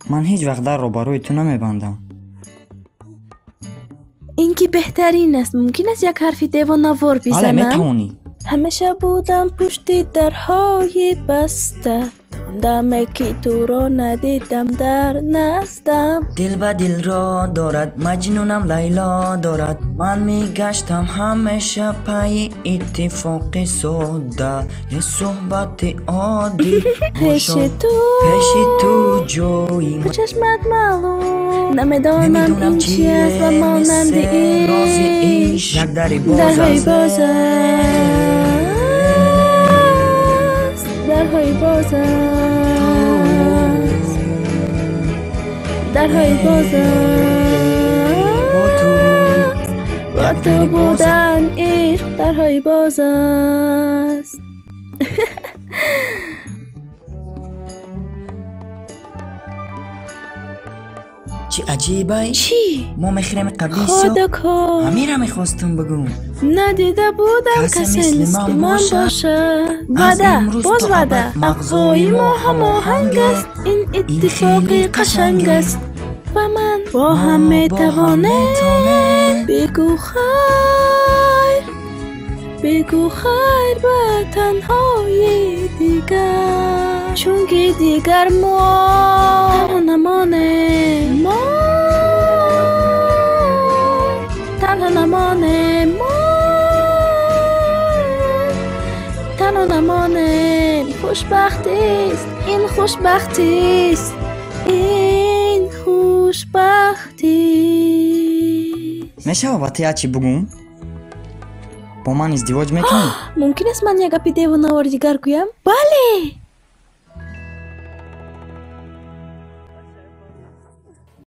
من هیچ وقت در رو برای تو نمیبندم. این که بهترین است. ممکن است یک حرفی دیوانه‌وار بله بزنم؟ میتوانی. همیشه بودم پشت درهای بسته، دمی که تو را ندیدم در نزدم. دل به دل را دارد، مجنونم لیلا دارد. من میگشتم همیشه پای اتفاق ساده، یه صحبت عادی پیش تو جایی به چشمت معلوم، نمیدانم این چی است و مانند این یک دری درهای باز باز است، درهای باز است، درهای باز است. با تو بودن عشق درهای باز است. چی عجیبه؟ چی؟ ما مخرم قبلی خدا کن همین میخواستم بگم. ندیده بودم کسی مثل من باشه. وعده باز وعده، مغزای ما هماهنگ است. این اتفاقی قشنگ است و من با هم میتوانیم. بگو خیر، بگو خیر به تنهای دیگر، چون که دیگر ما تنها نمانیم، ما تنها نمانیم، ما تنها نمانیم. خوشبختی است این، خوشبختی است این، خوشبختی. میشه بابت چی بگم؟ با من ازدواج میکنی؟ ممکن است من یک گپی دیوانه‌وار دیگر گویم؟ بله.